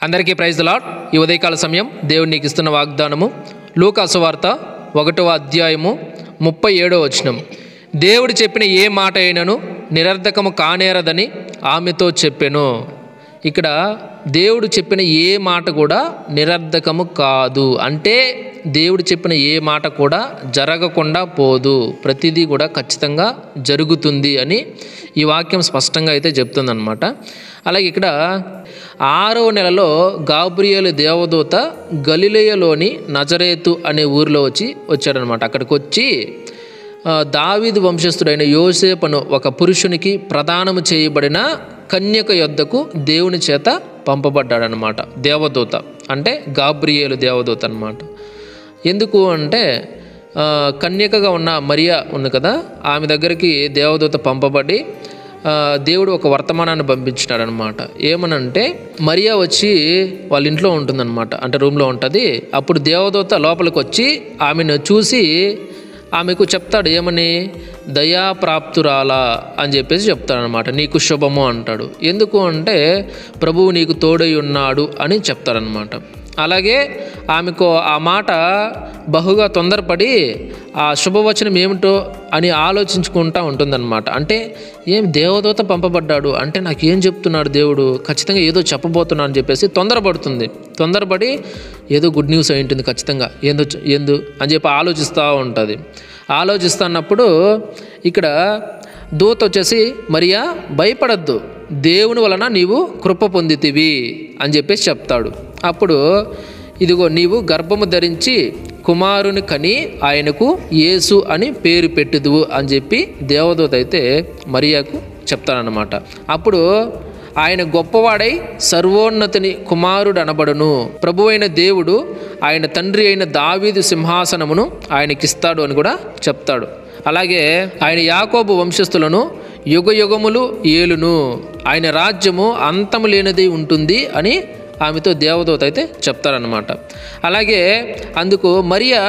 అందరికీ praise the lord. ఈ ఉదయకాల సమయం దేవుడు నీకు ఇస్తున్న వాగ్దానము లూకా సువార్త 1వ అధ్యాయము 37వ వచనం. దేవుడు చెప్పిన ఏ మాట అయినను నిరర్ధకము కానేరదని ఆమెతో చెప్పెను. ఇక్కడ దేవుడు చెప్పిన ఏ మాట కూడా నిరర్ధకము కాదు, అంటే దేవుడు చెప్పిన ఏ మాట కూడా జరగకుండా పోదు, ప్రతిదీ కూడా ఖచ్చితంగా జరుగుతుంది అని ఈ వాక్యం స్పష్టంగా అయితే చెప్తుందన్నమాట. అలాగే ఇక్కడ 6వ నెలలో గాబ్రియేలు దేవదూత గలిలయలోని నజరేతు అనే ఊరిలో వచ్చాడనమాట. అక్కడికి వచ్చి దావీదు వంశస్థుడైన యోసేపును ఒక పురుషునికి ప్రదానము చేయబడిన కన్యక యొద్దకు దేవుని చేత పంపబడ్డాడనమాట. దేవదూత అంటే గాబ్రియేలు దేవదూత అనమాట. ఎందుకు అంటే కన్యకగా ఉన్న మరియా ఉంది కదా, ఆమె దగ్గరికి దేవదూత పంపబడి దేవుడు ఒక వర్తమానాన్ని పంపించినాడనమాట. ఏమనంటే మరియా వచ్చి వాళ్ళ ఇంట్లో ఉంటుందన్నమాట, అంటే రూమ్లో ఉంటుంది. అప్పుడు దేవదూత లోపలికి వచ్చి ఆమెను చూసి ఆమెకు చెప్తాడు, ఏమని, దయాప్రాప్తురాలా అని చెప్పేసి చెప్తాడనమాట. నీకు శుభము అంటాడు. ఎందుకు అంటే ప్రభువు నీకు తోడై ఉన్నాడు అని చెప్తాడనమాట. అలాగే ఆమెకు ఆ మాట బహుగా తొందరపడి ఆ శుభవచనం ఏమిటో అని ఆలోచించుకుంటూ ఉంటుందన్నమాట. అంటే ఏం దేవదూత పంపబడ్డాడు అంటే నాకేం చెప్తున్నాడు దేవుడు, ఖచ్చితంగా ఏదో చెప్పబోతున్నాడు అని చెప్పేసి తొందరపడి ఏదో గుడ్ న్యూస్ అయి ఉంటుంది ఖచ్చితంగా, ఎందు అని చెప్పి ఆలోచిస్తూ ఉంటుంది. ఆలోచిస్తున్నప్పుడు ఇక్కడ దూత వచ్చేసి మరియా భయపడద్దు, దేవుని వలన నీవు కృప పొందితివి అని చెప్పేసి చెప్తాడు. అప్పుడు ఇదిగో నీవు గర్భము ధరించి కుమారుని కని ఆయనకు యేసు అని పేరు పెట్టుదువు అని చెప్పి దేవదూత అయితే మరియాకు చెప్తానన్నమాట. అప్పుడు ఆయన గొప్పవాడై సర్వోన్నతిని కుమారుడు అనబడును, ప్రభువైన దేవుడు ఆయన తండ్రి అయిన దావీదు సింహాసనమును ఆయనకిస్తాడు అని కూడా చెప్తాడు. అలాగే ఆయన యాకోబు వంశస్థులను యుగయుగములు ఏలును, ఆయన రాజ్యము అంతము లేనిది ఉంటుంది అని ఆమెతో దేవదూత అయితే చెప్తారనమాట. అలాగే అందుకు మరియా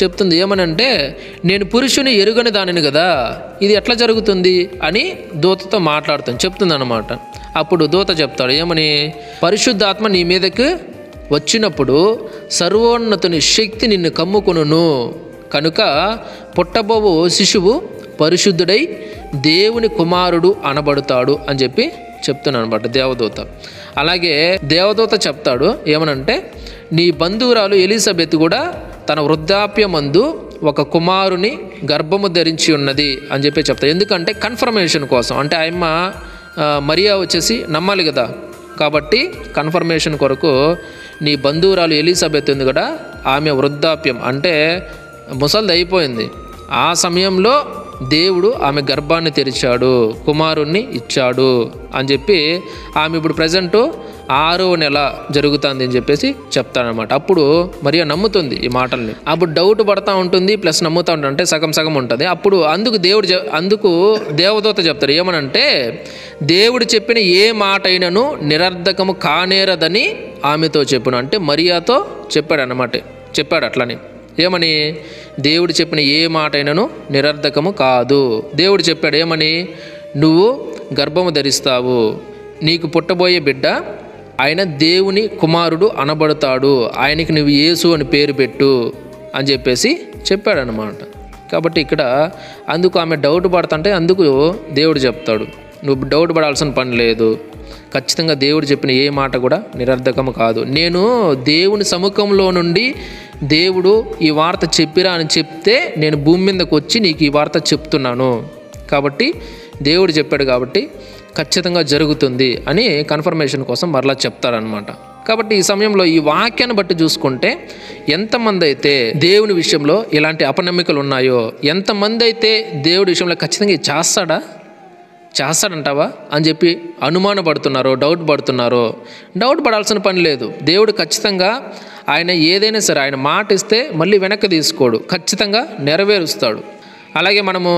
చెప్తుంది ఏమనంటే, నేను పురుషుని ఎరుగని దానిని కదా, ఇది ఎట్లా జరుగుతుంది అని దూతతో చెప్తుంది అనమాట. అప్పుడు దూత చెప్తాడు ఏమని, పరిశుద్ధాత్మ నీ మీదకి వచ్చినప్పుడు సర్వోన్నతుని శక్తి నిన్ను కమ్ముకొనును, కనుక పుట్టబోవు శిశువు పరిశుద్ధుడై దేవుని కుమారుడు అనబడతాడు అని చెప్పి చెప్తున్నాను అనమాట దేవదూత. అలాగే దేవదూత చెప్తాడు ఏమనంటే, నీ బంధువురాలు ఎలిజబెత్ కూడా తన వృద్ధాప్యమందు ఒక కుమారుని గర్భము ధరించి ఉన్నది అని చెప్పి చెప్తాడు. ఎందుకంటే కన్ఫర్మేషన్ కోసం, అంటే ఆయమ్మ మరియా వచ్చేసి నమ్మాలి కదా, కాబట్టి కన్ఫర్మేషన్ కొరకు నీ బంధువురాలు ఎలిజబెత్ ఉంది కదా, ఆమె వృద్ధాప్యం అంటే ముసలిది అయిపోయింది, ఆ సమయంలో దేవుడు ఆమె గర్భాన్ని తెరిచాడు, కుమారుణ్ణి ఇచ్చాడు అని చెప్పి ఆమె ఇప్పుడు ప్రజెంట్ 6వ నెల జరుగుతుంది అని చెప్పేసి చెప్తానమాట. అప్పుడు మరియా నమ్ముతుంది ఈ మాటల్ని. అప్పుడు డౌట్ పడతా ఉంటుంది, ప్లస్ నమ్ముతూ ఉంటుంది, అంటే సగం ఉంటుంది. అప్పుడు అందుకు దేవదూత చెప్తారు ఏమనంటే, దేవుడు చెప్పిన ఏ మాట అయినను నిరర్ధకము కానేరదని ఆమెతో చెప్పును, అంటే మరియాతో చెప్పాడు అట్లని. ఏమని, దేవుడు చెప్పిన ఏ మాట అయినను నిరర్ధకము కాదు. దేవుడు చెప్పాడు ఏమని, నువ్వు గర్భము ధరిస్తావు, నీకు పుట్టబోయే బిడ్డ ఆయన దేవుని కుమారుడు అనబడతాడు, ఆయనకి నువ్వు యేసు అని పేరు పెట్టు అని చెప్పేసి చెప్పాడనమాట. కాబట్టి ఇక్కడ అందుకు ఆమె డౌట్ పడుతుంటే అందుకు దేవుడు చెప్తాడు, నువ్వు డౌట్ పడాల్సిన పని లేదు, ఖచ్చితంగా దేవుడు చెప్పిన ఏ మాట కూడా నిరర్ధకము కాదు. నేను దేవుని సముఖంలో నుండి దేవుడు ఈ వార్త చెప్పిరా అని చెప్తే నేను భూమి మీదకి వచ్చి నీకు ఈ వార్త చెప్తున్నాను, కాబట్టి దేవుడు చెప్పాడు కాబట్టి ఖచ్చితంగా జరుగుతుంది అని కన్ఫర్మేషన్ కోసం మరలా చెప్తారనమాట. కాబట్టి ఈ సమయంలో ఈ వాక్యాన్ని బట్టి చూసుకుంటే ఎంతమంది అయితే దేవుని విషయంలో ఇలాంటి అపనమ్మికలు ఉన్నాయో, ఎంతమంది అయితే దేవుడి విషయంలో ఖచ్చితంగా చేస్తాడంటావా అని చెప్పి అనుమానపడుతున్నారో, డౌట్ పడాల్సిన పని లేదు. దేవుడు ఖచ్చితంగా ఆయన ఏదైనా సరే ఆయన మాట ఇస్తే మళ్ళీ వెనక్కి తీసుకోడు, ఖచ్చితంగా నెరవేరుస్తాడు. అలాగే మనము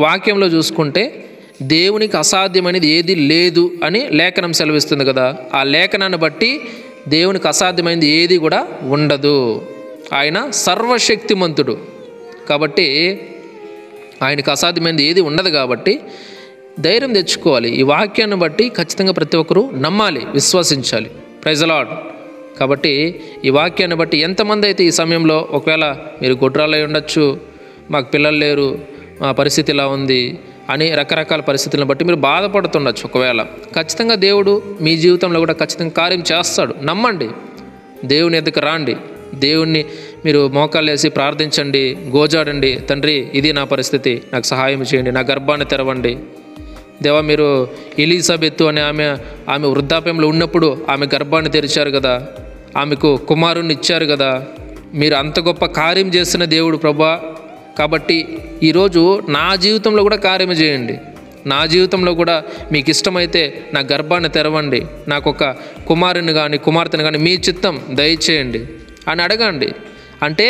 వాక్యంలో చూసుకుంటే దేవునికి అసాధ్యమైనది ఏది లేదు అని లేఖనం సెలవిస్తుంది కదా, ఆ లేఖనాన్ని బట్టి దేవునికి అసాధ్యమైనది ఏది కూడా ఉండదు. ఆయన సర్వశక్తిమంతుడు కాబట్టి ఆయనకు అసాధ్యమైనది ఏది ఉండదు. కాబట్టి ధైర్యం తెచ్చుకోవాలి. ఈ వాక్యాన్ని బట్టి ఖచ్చితంగా ప్రతి ఒక్కరూ నమ్మాలి, విశ్వసించాలి. Praise the lord. కాబట్టి ఈ వాక్యాన్ని బట్టి ఎంతమంది అయితే ఈ సమయంలో ఒకవేళ మీరు గొడ్రాలై ఉండొచ్చు, మాకు పిల్లలు లేరు, మా పరిస్థితి ఇలా ఉంది అని రకరకాల పరిస్థితులను బట్టి మీరు బాధపడుతుండొచ్చు. ఒకవేళ ఖచ్చితంగా దేవుడు మీ జీవితంలో కూడా ఖచ్చితంగా కార్యం చేస్తాడు. నమ్మండి, దేవుని ఎదుకు రాండి, దేవుణ్ణి మీరు మోకాళ్ళు వేసి ప్రార్థించండి, గోజాడండి. తండ్రి, ఇది నా పరిస్థితి, నాకు సహాయం చేయండి, నా గర్భాన్ని తెరవండి. దేవా, మీరు ఎలిజబెత్ అనే ఆమె వృద్ధాప్యంలో ఉన్నప్పుడు ఆమె గర్భాన్ని తెరిచారు కదా, ఆమెకు కుమారుణ్ణి ఇచ్చారు కదా, మీరు అంత గొప్ప కార్యం చేస్తున్న దేవుడు ప్రభా. కాబట్టి ఈరోజు నా జీవితంలో కూడా కార్యం చేయండి, నా జీవితంలో కూడా మీకు ఇష్టమైతే నా గర్భాన్ని తెరవండి, నాకు ఒక కుమారుని కానీ కుమార్తెను కానీ మీ చిత్తం దయచేయండి అని అడగండి. అంటే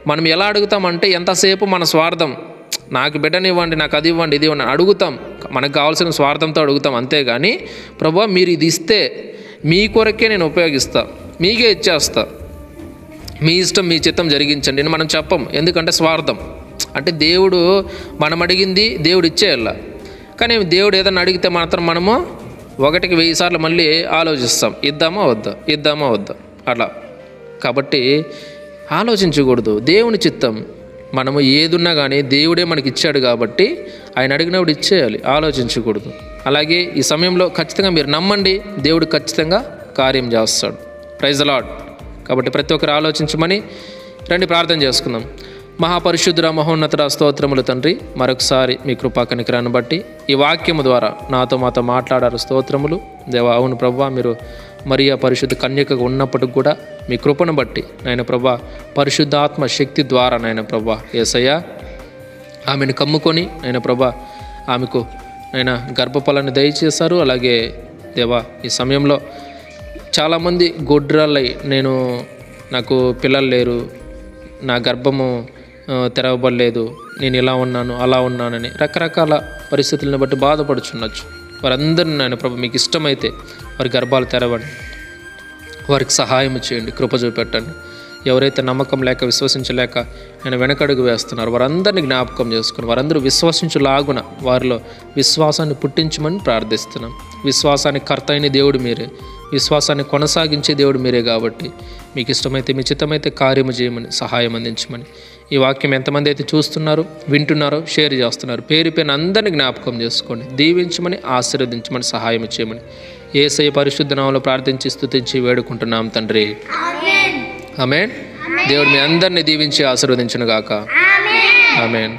మనం ఎలా అడుగుతామంటే ఎంతసేపు మన స్వార్థం, నాకు బిడ్డనివ్వండి, నాకు అది ఇవ్వండి, ఇది ఇవ్వండి అడుగుతాం, మనకు కావాల్సిన స్వార్థంతో అడుగుతాం. అంతేగాని ప్రభా మీరు ఇది ఇస్తే మీ కొరకే నేను ఉపయోగిస్తా, మీకే ఇచ్చేస్తా, మీ ఇష్టం మీ చిత్తం జరిగించండి అని మనం చెప్పం. ఎందుకంటే స్వార్థం. అంటే దేవుడు మనం అడిగింది దేవుడు ఇచ్చేయాల, కానీ దేవుడు ఏదైనా అడిగితే మాత్రం మనము 1కి 1000 సార్లు మళ్ళీ ఆలోచిస్తాం, ఇద్దామా వద్దా, ఇద్దామా వద్దా అట్లా. కాబట్టి ఆలోచించకూడదు. దేవుని చిత్తం మనము ఏదున్నా కానీ దేవుడే మనకి ఇచ్చాడు కాబట్టి ఆయన అడిగినప్పుడు ఇచ్చేయాలి, ఆలోచించకూడదు. అలాగే ఈ సమయంలో ఖచ్చితంగా మీరు నమ్మండి, దేవుడు ఖచ్చితంగా కార్యం చేస్తాడు. Praise the lord. కాబట్టి ప్రతి ఒక్కరు ఆలోచించమని రండి ప్రార్థన చేసుకుందాం. మహాపరిశుద్ధుడ మహోన్నతుడ స్తోత్రములు తండ్రి, మరొకసారి మీ కృపా కనికరాన్ని బట్టి ఈ వాక్యము ద్వారా మాతో మాట్లాడారు. స్తోత్రములు దేవా. అవును ప్రభా, మీరు మరియా పరిశుద్ధ కన్యకగా ఉన్నప్పటికి కూడా మీ కృపను బట్టి నాయన ప్రభా, పరిశుద్ధాత్మ శక్తి ద్వారా నాయన ప్రభా యేసయ్యా ఆమెను కమ్ముకొని నాయన ప్రభా ఆమెకు నాయన గర్భఫలాన్ని దయచేశారు. అలాగే దేవా ఈ సమయంలో చాలామంది గొడ్రాలై నాకు పిల్లలు లేరు, నా గర్భము తెరవబడలేదు, నేను ఇలా ఉన్నాను అలా ఉన్నానని రకరకాల పరిస్థితులను బట్టి బాధపడుచుండొచ్చు. వారందరినీ నాయన ప్రభు మీకు ఇష్టమైతే వారి గర్భాలు తెరవండి, వారికి సహాయం చేయండి, కృప చూపెట్టండి. ఎవరైతే నమ్మకం లేక విశ్వసించలేక నేను వెనకడుగు వేస్తున్నారు వారందరినీ జ్ఞాపకం చేసుకుని వారందరూ విశ్వసించులాగున వారిలో విశ్వాసాన్ని పుట్టించమని ప్రార్థిస్తున్నాం. విశ్వాసానికి కర్త అయిన దేవుడు మీరే, విశ్వాసాన్ని కొనసాగించే దేవుడు మీరే. కాబట్టి మీకు ఇష్టమైతే మీ చిత్తమైతే కార్యము చేయమని సహాయం అందించమని, ఈ వాక్యం ఎంతమంది అయితే చూస్తున్నారో వింటున్నారో షేర్ చేస్తున్నారు పేరు పేరున అందరినీ జ్ఞాపకం చేసుకోండి, దీవించమని ఆశీర్వదించమని సహాయం చేయమని యేసయ్య పరిశుద్ధ నామములో ప్రార్థించి స్తుతించి వేడుకుంటున్నాం తండ్రి. ఆమేన్. దేవుడు మీ అందరినీ దీవించి ఆశీర్వదించును గాక. ఆమేన్.